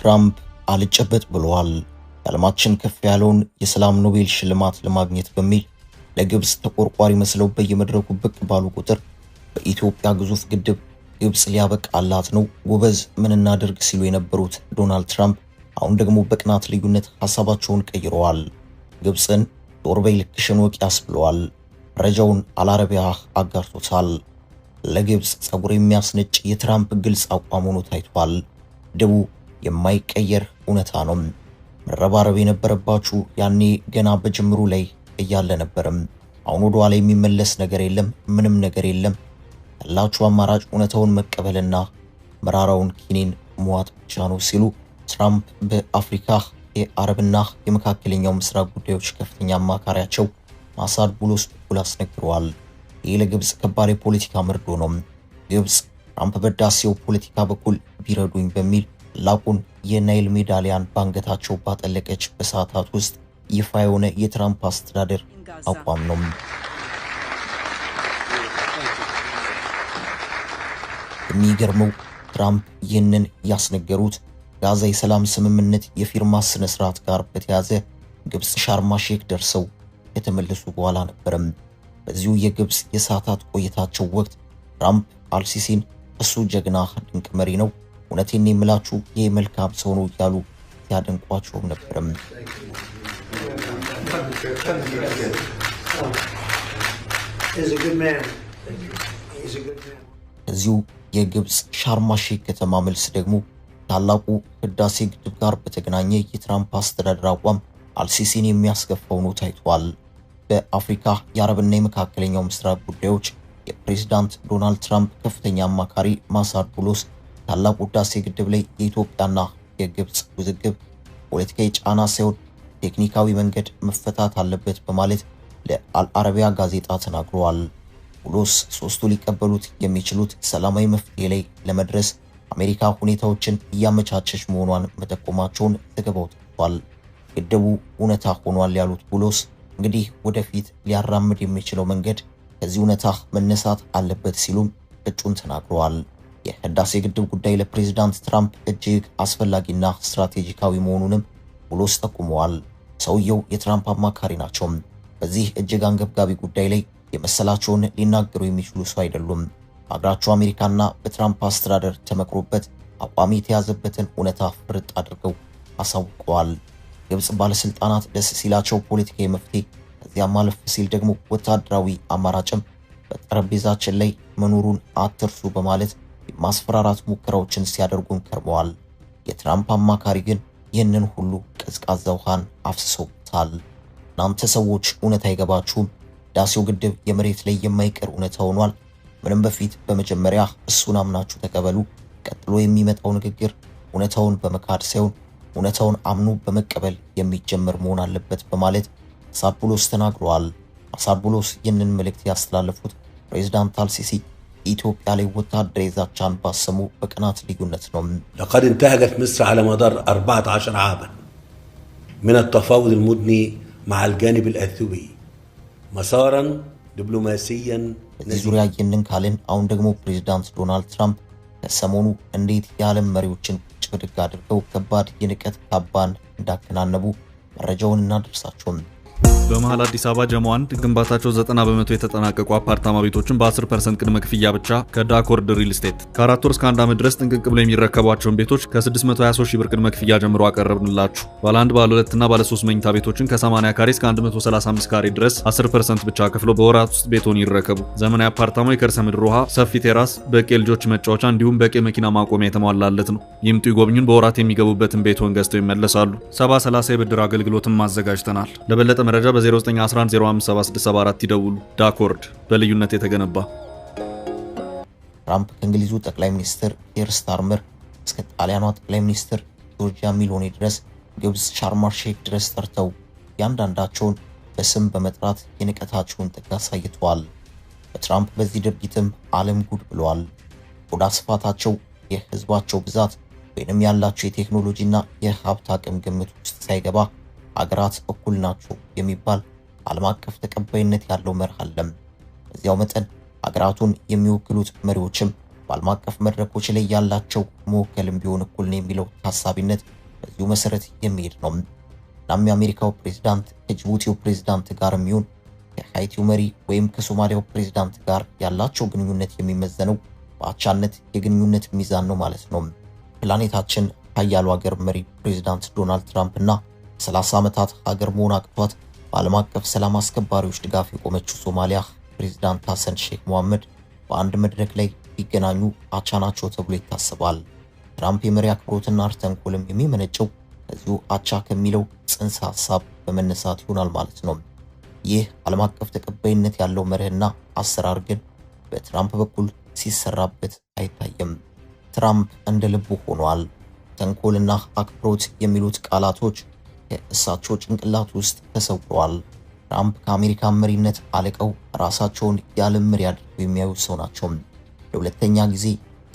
ትራምፕ አልጨበጥ ብለዋል። የዓለማችን ከፍ ያለውን የሰላም ኖቤል ሽልማት ለማግኘት በሚል ለግብጽ ተቆርቋሪ መስለው በየመድረኩ ብቅ ባሉ ቁጥር በኢትዮጵያ ግዙፍ ግድብ ግብጽ ሊያበቃላት ነው ጎበዝ ምን እናድርግ ሲሉ የነበሩት ዶናልድ ትራምፕ አሁን ደግሞ በቅናት ልዩነት ሐሳባቸውን ቀይረዋል። ግብጽን ጦርበይ ልክሽን ወቂያስ ብለዋል። መረጃውን አልአረቢያ አጋርቶታል። ለግብጽ ጸጉር የሚያስነጭ የትራምፕ ግልጽ አቋም ሆኖ ታይቷል። ግድቡ የማይቀየር እውነታ ነው። መረባረብ የነበረባችሁ ያኔ ገና በጅምሩ ላይ እያለ ነበርም። አሁን ወደ ኋላ የሚመለስ ነገር የለም፣ ምንም ነገር የለም። ያላችሁ አማራጭ እውነታውን መቀበልና መራራውን ኪኒን መዋጥ ብቻ ነው ሲሉ ትራምፕ በአፍሪካ የአረብና የመካከለኛው ምስራቅ ጉዳዮች ከፍተኛ አማካሪያቸው ማሳድ ቡሎስ በኩል አስነግረዋል። ይህ ለግብጽ ከባድ የፖለቲካ መርዶ ነው። ግብጽ ትራምፕ በዳሴው ፖለቲካ በኩል ቢረዱኝ በሚል ላቁን የናይል ሜዳሊያን ባንገታቸው ባጠለቀች በሰዓታት ውስጥ ይፋ የሆነ የትራምፕ አስተዳደር አቋም ነው። የሚገርመው ትራምፕ ይህንን ያስነገሩት ጋዛ የሰላም ስምምነት የፊርማ ስነ ስርዓት ጋር በተያዘ ግብጽ ሻርማ ሼክ ደርሰው የተመለሱ በኋላ ነበርም። በዚሁ የግብጽ የሰዓታት ቆይታቸው ወቅት ትራምፕ አልሲሲን እሱ ጀግና ድንቅ መሪ ነው፣ እውነቴን የምላችሁ ይህ መልካም ሰው ነው እያሉ ሲያደንቋቸውም ነበርም። እዚሁ የግብጽ ሻርማ ሼክ ከተማ መልስ ደግሞ ታላቁ ህዳሴ ግድብ ጋር በተገናኘ የትራምፕ አስተዳደር አቋም አልሲሲን የሚያስከፋው ነው ታይቷል። በአፍሪካ የአረብና የመካከለኛው ምስራቅ ጉዳዮች የፕሬዝዳንት ዶናልድ ትራምፕ ከፍተኛ አማካሪ ማሳድ ቡሎስ ታላቁ ህዳሴ ግድብ ላይ የኢትዮጵያና የግብጽ ውዝግብ ፖለቲካዊ ጫና ሳይሆን ቴክኒካዊ መንገድ መፈታት አለበት በማለት ለአልአረቢያ ጋዜጣ ተናግረዋል። ቡሎስ ሶስቱ ሊቀበሉት የሚችሉት ሰላማዊ መፍትሄ ላይ ለመድረስ አሜሪካ ሁኔታዎችን እያመቻቸች መሆኗን መጠቆማቸውን ዘገባው ጠቅሷል። ግድቡ እውነታ ሆኗል ያሉት ቡሎስ እንግዲህ ወደፊት ሊያራምድ የሚችለው መንገድ ከዚህ እውነታ መነሳት አለበት ሲሉም እጩን ተናግረዋል። የህዳሴ ግድብ ጉዳይ ለፕሬዝዳንት ትራምፕ እጅግ አስፈላጊና ስትራቴጂካዊ መሆኑንም ቡሎስ ጠቁመዋል። ሰውየው የትራምፕ አማካሪ ናቸው። በዚህ እጅግ አንገብጋቢ ጉዳይ ላይ የመሰላቸውን ሊናገሩ የሚችሉ ሰው አይደሉም። በአገራቸው አሜሪካና በትራምፕ አስተዳደር ተመክሮበት አቋም የተያዘበትን እውነታ ፍርጥ አድርገው አሳውቀዋል። ግብጽ ባለስልጣናት ደስ ሲላቸው ፖለቲካዊ መፍትሄ ከዚያም አለፍ ሲል ደግሞ ወታደራዊ አማራጭም በጠረጴዛችን ላይ መኖሩን አትርሱ በማለት የማስፈራራት ሙከራዎችን ሲያደርጉም ከርመዋል። የትራምፕ አማካሪ ግን ይህንን ሁሉ ቀዝቃዛ ውሃን አፍስሰውታል። እናንተ ሰዎች እውነት አይገባችሁም። ህዳሴው ግድብ የመሬት ላይ የማይቀር እውነታ ሆኗል። ምንም በፊት በመጀመሪያ እሱን አምናችሁ ተቀበሉ። ቀጥሎ የሚመጣው ንግግር እውነታውን በመካድ ሳይሆን እውነታውን አምኑ በመቀበል የሚጀመር መሆን አለበት በማለት ማሳድ ቡሎስ ተናግረዋል። ማሳድ ቡሎስ ይህንን መልእክት ያስተላለፉት ፕሬዝዳንት አልሲሲ ኢትዮጵያ ላይ ወታደራዊ ዛቻን ባሰሙ በቀናት ልዩነት ነው። لقد انتهجت مصر على مدار 14 عاما من التفاوض المدني مع الجانب الأثيوبي مسارا ዲፕሎማሲያ ዙሪያ ይህንን ካልን አሁን ደግሞ ፕሬዝዳንት ዶናልድ ትራምፕ ከሰሞኑ እንዴት የዓለም መሪዎችን ጭብድግ አድርገው ከባድ የንቀት ካባን እንዳከናነቡ መረጃውን እናደርሳቸው። በመሃል አዲስ አበባ ጀሞ 1 ግንባታቸው 90% የተጠናቀቁ አፓርታማ ቤቶችን በ10% ቅድመ ክፍያ ብቻ ከዳኮርድ ሪል ስቴት ከ4 ወር እስከ 1 ዓመት ድረስ ጥንቅቅ ብለው የሚረከቧቸውን ቤቶች ከ623 ሺህ ብር ቅድመ ክፍያ ጀምሮ አቀረብንላችሁ። ባለ 1 ባለ 2 እና ባለ 3 መኝታ ቤቶችን ከ80 ካሬ እስከ 135 ካሬ ድረስ 10% ብቻ ከፍለው በወራት ውስጥ ቤቶን ይረከቡ። ዘመናዊ አፓርታማው የከርሰ ምድር ውሃ፣ ሰፊ ቴራስ፣ በቂ ልጆች መጫወቻ እንዲሁም በቂ መኪና ማቆሚያ የተሟላለት ነው። ይምጡ ይጎብኙን። በወራት የሚገቡበትን ቤቶን ገዝተው ይመለሳሉ። 70/30 የብድር አገልግሎትም ማዘጋጅተናል። ለበለጠ መረጃ በ0911057674 ይደውሉ። ዳኮርድ በልዩነት የተገነባ። ትራምፕ ከእንግሊዙ ጠቅላይ ሚኒስትር ኬር ስታርመር እስከ ጣሊያኗ ጠቅላይ ሚኒስትር ጆርጂያ ሚሎኒ ድረስ ግብጽ ሻርማ ሼክ ድረስ ጠርተው ያንዳንዳቸውን በስም በመጥራት የንቀታቸውን ጥግ አሳይተዋል። በትራምፕ በዚህ ድርጊትም ዓለም ጉድ ብለዋል። ቆዳ ስፋታቸው፣ የህዝባቸው ብዛት ወይንም ያላቸው የቴክኖሎጂና የሀብት አቅም ግምት ውስጥ ሳይገባ አገራት እኩል ናቸው የሚባል ዓለም አቀፍ ተቀባይነት ያለው መርህ አለ። በዚያው መጠን አገራቱን የሚወክሉት መሪዎችም በዓለም አቀፍ መድረኮች ላይ ያላቸው መወከልም ቢሆን እኩል ነው የሚለው ታሳቢነት በዚሁ መሰረት የሚሄድ ነው። እናም የአሜሪካው ፕሬዝዳንት ከጅቡቲው ፕሬዝዳንት ጋር የሚሆን ከሃይቲው መሪ ወይም ከሶማሊያው ፕሬዝዳንት ጋር ያላቸው ግንኙነት የሚመዘነው በአቻነት የግንኙነት ሚዛን ነው ማለት ነው። ፕላኔታችን ሀያሉ ሀገር መሪ ፕሬዝዳንት ዶናልድ ትራምፕ እና 30 ዓመታት ሀገር መሆን አቅቷት በዓለም አቀፍ ሰላም አስከባሪዎች ድጋፍ የቆመችው ሶማሊያ ፕሬዝዳንት ሐሰን ሼክ መሐመድ በአንድ መድረክ ላይ ቢገናኙ አቻናቸው ተብሎ ይታሰባል። ትራምፕ የመሪ አክብሮትና ተንኮልም የሚመነጨው ከዚሁ አቻ ከሚለው ጽንሰ ሐሳብ በመነሳት ይሆናል ማለት ነው። ይህ ዓለም አቀፍ ተቀባይነት ያለው መርህና አሰራር ግን በትራምፕ በኩል ሲሰራበት አይታየም። ትራምፕ እንደ ልቡ ሆኗል። ተንኮልና አክብሮት የሚሉት ቃላቶች ከእሳቸው ጭንቅላት ውስጥ ተሰውረዋል። ትራምፕ ከአሜሪካ መሪነት አለቀው ራሳቸውን የዓለም መሪ አድርገው የሚያዩ ሰው ናቸው። ለሁለተኛ ጊዜ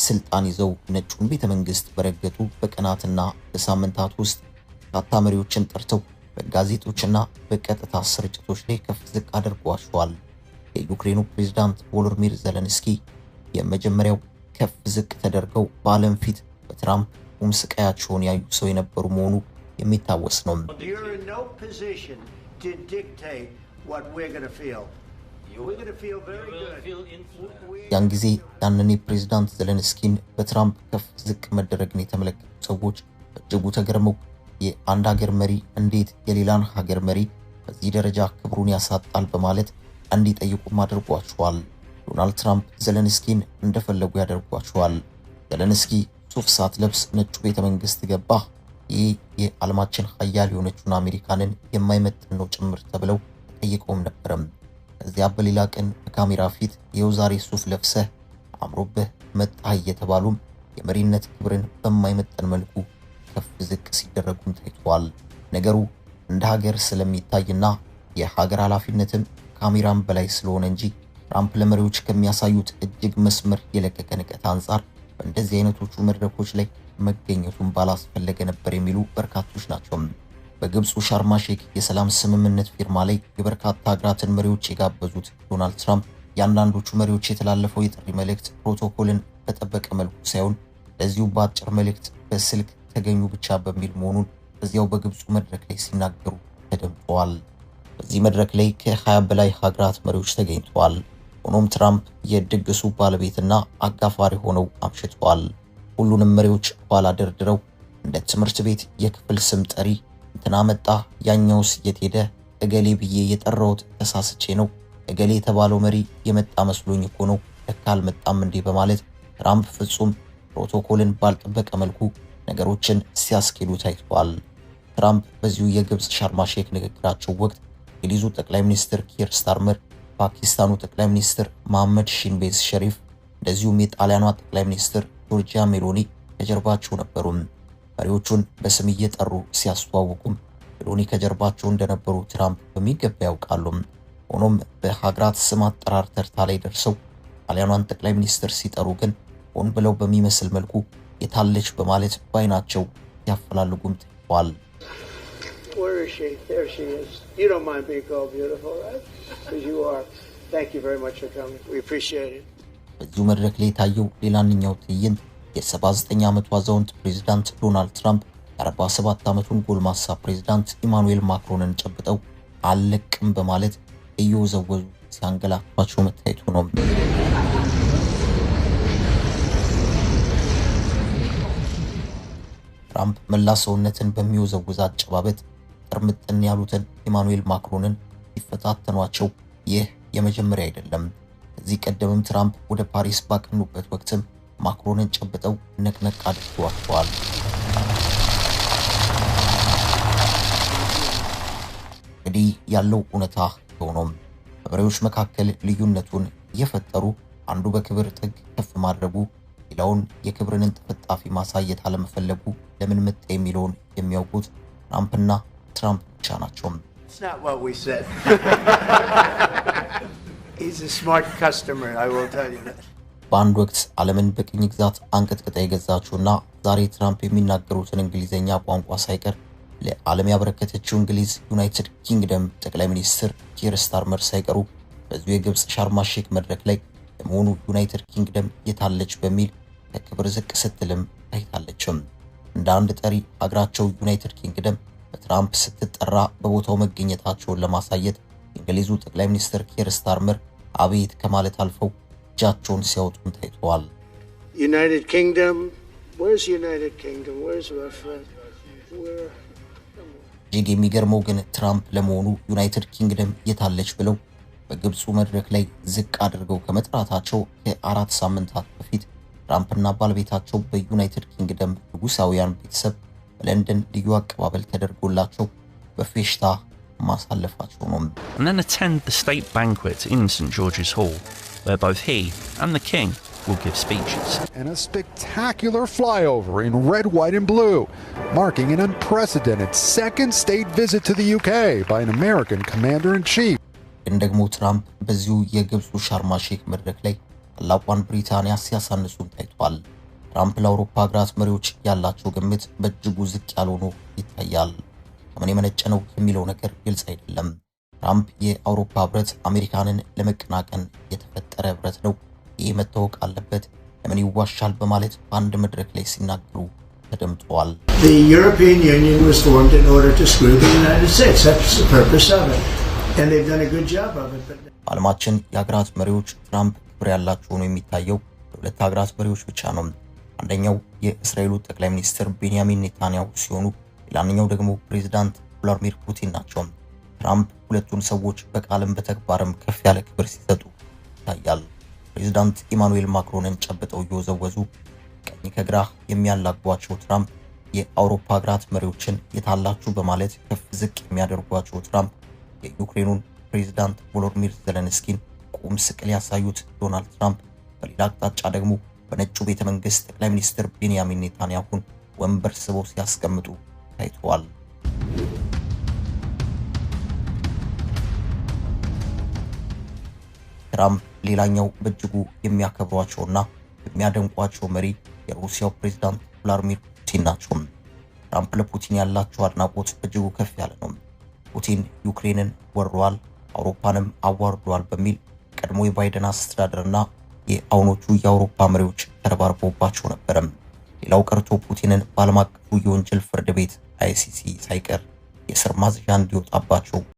ስልጣን ይዘው ነጩን ቤተ መንግስት በረገጡ በቀናትና በሳምንታት ውስጥ በርካታ መሪዎችን ጠርተው በጋዜጦችና በቀጥታ ስርጭቶች ላይ ከፍ ዝቅ አድርገዋቸዋል። የዩክሬኑ ፕሬዝዳንት ቮሎዲሚር ዜሌንስኪ የመጀመሪያው ከፍ ዝቅ ተደርገው በዓለም ፊት በትራምፕ ስቃያቸውን ያዩ ሰው የነበሩ መሆኑ የሚታወስ ነው። ያን ጊዜ ያንን የፕሬዝዳንት ዜሌንስኪን በትራምፕ ከፍ ዝቅ መደረግን የተመለከቱ ሰዎች በእጅጉ ተገርመው የአንድ ሀገር መሪ እንዴት የሌላን ሀገር መሪ በዚህ ደረጃ ክብሩን ያሳጣል በማለት እንዲጠይቁም አድርጓቸዋል። ዶናልድ ትራምፕ ዜሌንስኪን እንደፈለጉ ያደርጓቸዋል። ዜሌንስኪ ሱፍ ሳትለብስ ነጩ ቤተ መንግስት ገባ፣ ይህ የዓለማችን ሀያል የሆነችውን አሜሪካንን የማይመጥን ነው ጭምር ተብለው ተጠይቀውም ነበረም። ከዚያ በሌላ ቀን በካሜራ ፊት ይኸው ዛሬ ሱፍ ለብሰህ አምሮብህ መጣህ እየተባሉም የመሪነት ክብርን በማይመጥን መልኩ ከፍ ዝቅ ሲደረጉም ታይቷል። ነገሩ እንደ ሀገር ስለሚታይና የሀገር ኃላፊነትም ካሜራም በላይ ስለሆነ እንጂ ትራምፕ ለመሪዎች ከሚያሳዩት እጅግ መስመር የለቀቀ ንቀት አንጻር በእንደዚህ አይነቶቹ መድረኮች ላይ መገኘቱን ባላስፈለገ ነበር የሚሉ በርካቶች ናቸው። በግብፁ ሻርም ሼክ የሰላም ስምምነት ፊርማ ላይ የበርካታ ሀገራትን መሪዎች የጋበዙት ዶናልድ ትራምፕ ያንዳንዶቹ መሪዎች የተላለፈው የጥሪ መልእክት ፕሮቶኮልን በጠበቀ መልኩ ሳይሆን ለዚሁ በአጭር መልእክት በስልክ ተገኙ ብቻ በሚል መሆኑን በዚያው በግብፁ መድረክ ላይ ሲናገሩ ተደምጠዋል። በዚህ መድረክ ላይ ከ20 በላይ ሀገራት መሪዎች ተገኝተዋል። ሆኖም ትራምፕ የድግሱ ባለቤትና አጋፋሪ ሆነው አምሽተዋል። ሁሉንም መሪዎች ኋላ ደርድረው እንደ ትምህርት ቤት የክፍል ስም ጠሪ እንትና መጣ፣ ያኛውስ የት ሄደ፣ እገሌ ብዬ የጠራሁት ተሳስቼ ነው፣ እገሌ የተባለው መሪ የመጣ መስሎኝ እኮ ነው፣ ለካ አልመጣም እንዴ በማለት ትራምፕ ፍጹም ፕሮቶኮልን ባልጠበቀ መልኩ ነገሮችን ሲያስኬዱ ታይተዋል። ትራምፕ በዚሁ የግብፅ ሻርም ሼክ ንግግራቸው ወቅት የእንግሊዙ ጠቅላይ ሚኒስትር ኪር ስታርመር፣ ፓኪስታኑ ጠቅላይ ሚኒስትር መሐመድ ሺንቤዝ ሸሪፍ እንደዚሁም የጣሊያኗ ጠቅላይ ሚኒስትር ጆርጂያ ሜሎኒ ከጀርባቸው ነበሩ። መሪዎቹን በስም እየጠሩ ሲያስተዋውቁም ሜሎኒ ከጀርባቸው እንደነበሩ ትራምፕ በሚገባ ያውቃሉ። ሆኖም በሀገራት ስም አጠራር ተርታ ላይ ደርሰው ጣሊያኗን ጠቅላይ ሚኒስትር ሲጠሩ ግን ሆን ብለው በሚመስል መልኩ የታለች በማለት ባይናቸው ያፈላልጉም ተይቷል። Where is she? There she is. You don't mind being called beautiful, right? Because you are. Thank you very much for coming. We appreciate it. በዚሁ መድረክ ላይ የታየው ሌላኛው ትዕይንት የ79 ዓመቱ አዛውንት ፕሬዝዳንት ዶናልድ ትራምፕ የ47 ዓመቱን ጎልማሳ ፕሬዝዳንት ኢማኑኤል ማክሮንን ጨብጠው አልለቅም በማለት እየወዘወዙ ሲያንገላቷቸው መታየቱ ነው። ትራምፕ መላ ሰውነትን በሚወዘውዝ አጨባበጥ ጥርምጥን ያሉትን ኢማኑኤል ማክሮንን ሲፈታተኗቸው ይህ የመጀመሪያ አይደለም። ከዚህ ቀደምም ትራምፕ ወደ ፓሪስ ባቀኑበት ወቅትም ማክሮንን ጨብጠው ነቅነቅ አድርገዋቸዋል። እንግዲህ ያለው እውነታ ሆኖም በመሪዎች መካከል ልዩነቱን እየፈጠሩ አንዱ በክብር ጥግ ከፍ ማድረጉ ሌላውን የክብርን እንጥፍጣፊ ማሳየት አለመፈለጉ ለምን መጣ የሚለውን የሚያውቁት ትራምፕና ትራምፕ ብቻ ናቸው። It's not what we said. He's a smart customer, I will tell you that. በአንድ ወቅት ዓለምን በቅኝ ግዛት አንቀጥቅጣ የገዛችውና ዛሬ ትራምፕ የሚናገሩትን እንግሊዘኛ ቋንቋ ሳይቀር ለዓለም ያበረከተችው እንግሊዝ ዩናይትድ ኪንግደም ጠቅላይ ሚኒስትር ኪር ስታርመር ሳይቀሩ በዚሁ የግብፅ ሻርም ሼክ መድረክ ላይ ለመሆኑ ዩናይትድ ኪንግደም የታለች በሚል ከክብር ዝቅ ስትልም ታይታለችም። እንደ አንድ ጠሪ ሀገራቸው ዩናይትድ ኪንግደም በትራምፕ ስትጠራ በቦታው መገኘታቸውን ለማሳየት የእንግሊዙ ጠቅላይ ሚኒስትር ኬር ስታርመር አቤት ከማለት አልፈው እጃቸውን ሲያወጡም ታይተዋል። United Kingdom, where's United Kingdom? Where's my friend? Where? እጅግ የሚገርመው ግን ትራምፕ ለመሆኑ ዩናይትድ ኪንግደም የታለች ብለው በግብፁ መድረክ ላይ ዝቅ አድርገው ከመጥራታቸው ከ4 ሳምንታት በፊት ትራምፕና ባለቤታቸው በዩናይትድ ኪንግደም ንጉሳውያን ቤተሰብ በለንደን ልዩ አቀባበል ተደርጎላቸው በፌሽታ ማሳለፋቸው ነው። And then attend the state banquet in St George's Hall, where both he and the king will give speeches. And a spectacular flyover in red, white and blue, marking an unprecedented second state visit to the UK by an American commander-in-chief. ግን ደግሞ ትራምፕ በዚሁ የግብፁ ሻርማ ሼክ መድረክ ላይ ታላቋን ብሪታንያ ሲያሳንሱም ታይቷል። ትራምፕ ለአውሮፓ ሀገራት መሪዎች ያላቸው ግምት በእጅጉ ዝቅ ያለ ሆኖ ይታያል። ከምን የመነጨ ነው የሚለው ነገር ግልጽ አይደለም። ትራምፕ የአውሮፓ ህብረት አሜሪካንን ለመቀናቀን የተፈጠረ ህብረት ነው፣ ይህ መታወቅ አለበት፣ ለምን ይዋሻል በማለት በአንድ መድረክ ላይ ሲናገሩ ተደምጠዋል። The European Union was formed in order to screw the United States. That's the purpose of it. And they've done a good job of it. በዓለማችን የሀገራት መሪዎች ትራምፕ ክብር ያላቸው ሆኖ የሚታየው የሁለት ሀገራት መሪዎች ብቻ ነው። አንደኛው የእስራኤሉ ጠቅላይ ሚኒስትር ቤንያሚን ኔታንያሁ ሲሆኑ ሌላኛው ደግሞ ፕሬዝዳንት ቭላድሚር ፑቲን ናቸው። ትራምፕ ሁለቱን ሰዎች በቃልም በተግባርም ከፍ ያለ ክብር ሲሰጡ ይታያል። ፕሬዝዳንት ኢማኑኤል ማክሮንን ጨብጠው እየወዘወዙ ቀኝ ከግራ የሚያላጓቸው ትራምፕ የአውሮፓ ሀገራት መሪዎችን የታላችሁ በማለት ከፍ ዝቅ የሚያደርጓቸው ትራምፕ የዩክሬኑን ፕሬዝዳንት ቮሎዲሚር ዘለንስኪን ቁም ስቅል ያሳዩት ዶናልድ ትራምፕ በሌላ አቅጣጫ ደግሞ በነጩ ቤተ መንግስት ጠቅላይ ሚኒስትር ቤንያሚን ኔታንያሁን ወንበር ስበው ሲያስቀምጡ ታይተዋል። ትራምፕ ሌላኛው በእጅጉ የሚያከብሯቸውና የሚያደንቋቸው መሪ የሩሲያው ፕሬዝዳንት ቭላድሚር ፑቲን ናቸው። ትራምፕ ለፑቲን ያላቸው አድናቆት በእጅጉ ከፍ ያለ ነው። ፑቲን ዩክሬንን ወሯል፣ አውሮፓንም አዋርዷል በሚል ቀድሞ የባይደን አስተዳደርና የአሁኖቹ የአውሮፓ መሪዎች ተረባርበውባቸው ነበር። ሌላው ቀርቶ ፑቲንን በዓለም አቀፉ የወንጀል ፍርድ ቤት ICC ሳይቀር የእስር ማዘዣ እንዲወጣባቸው